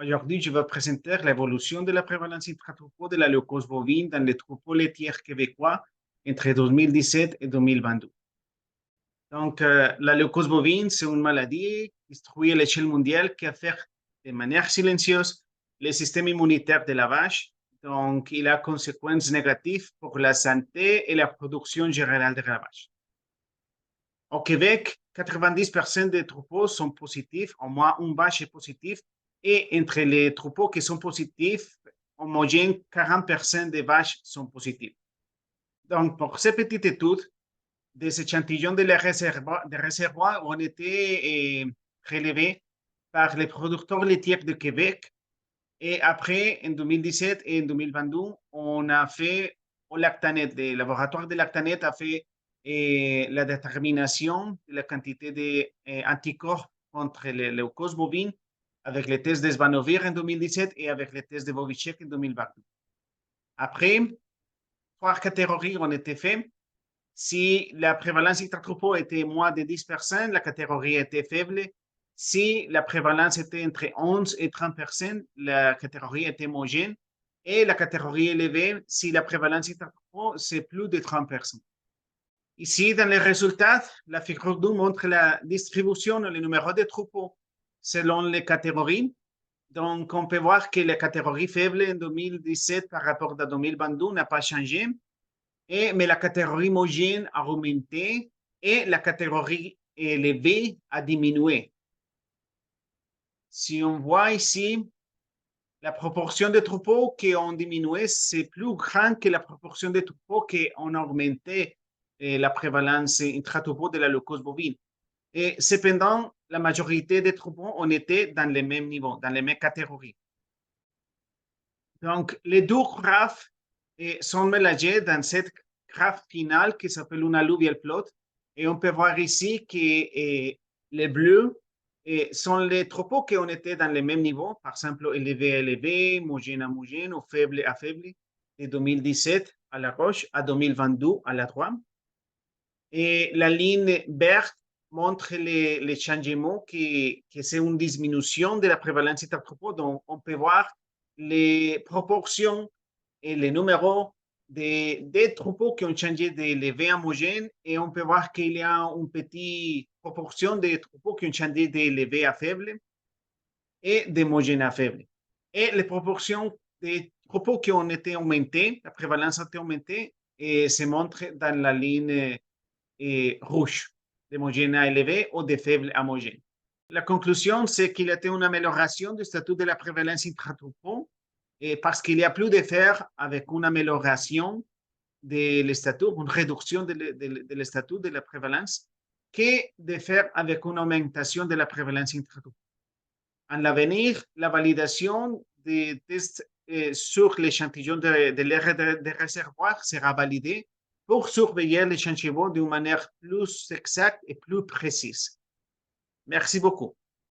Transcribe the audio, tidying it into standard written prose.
Aujourd'hui, je vais présenter l'évolution de la prévalence intra-troupeau de la leucose bovine dans les troupeaux laitiers québécois entre 2017 et 2022. Donc, la leucose bovine, c'est une maladie qui se trouve à l'échelle mondiale qui affecte de manière silencieuse le système immunitaire de la vache. Donc, il a conséquences négatives pour la santé et la production générale de la vache. Au Québec, 90% des troupeaux sont positifs, au moins une vache est positive, et entre les troupeaux qui sont positifs, en moyenne, 40% des vaches sont positives. Donc, pour ces petites études, des échantillons de réservoirs ont été prélevés par les producteurs laitiers de Québec. Et après, en 2017 et en 2022, on a fait au Lactanet, le laboratoire de Lactanet a fait la détermination de la quantité d'anticorps contre les leucoses bovines avec les tests de Svanovir en 2017 et avec les tests de Bovichek en 2022. Après, 3 catégories ont été faites. Si la prévalence intra-troupeau était moins de 10%, la catégorie était faible. Si la prévalence était entre 11 et 30%, la catégorie était homogène. Et la catégorie élevée, si la prévalence intra-troupeau, c'est plus de 30%. Ici, dans les résultats, la figure 2 montre la distribution, le numéro de troupeaux selon les catégories. Donc, on peut voir que la catégorie faible en 2017 par rapport à 2022 n'a pas changé. Mais la catégorie homogène a augmenté et la catégorie élevée a diminué. Si on voit ici, la proportion de troupeaux qui ont diminué, c'est plus grand que la proportion de troupeaux qui ont augmenté la prévalence intra-troupeau de la leucose bovine. Et cependant, la majorité des troupeaux ont été dans les mêmes niveaux, dans les mêmes catégories. Donc, les deux graphes sont mélangés dans cette graphe finale qui s'appelle une alluvial plot. Et on peut voir ici que les bleus sont les troupeaux qui ont été dans les mêmes niveaux, par exemple élevé à élevé, homogène à homogène ou faible à faible, de 2017 à la gauche à 2022 à la droite. Et la ligne verte montre les changements que c'est une diminution de la prévalence des troupeaux. Donc, on peut voir les proportions et les numéros des troupeaux qui ont changé d'élevé à homogène et on peut voir qu'il y a une petite proportion des troupeaux qui ont changé d'élevé à faible et d'homogène à faible. Et les proportions des troupeaux qui ont été augmentées, la prévalence a été augmentée et se montre dans la ligne rouge, d'homogène à élevé ou de faible à homogène. La conclusion, c'est qu'il y a une amélioration du statut de la prévalence intra-troupeau parce qu'il y a plus de faire avec une amélioration de statut, une réduction de statut de la prévalence, que de faire avec une augmentation de la prévalence intra-troupeau. En l'avenir, la validation des tests sur l'échantillon de l'air de réservoir sera validée pour surveiller l'échantillon d'une manière plus exacte et plus précise. Merci beaucoup.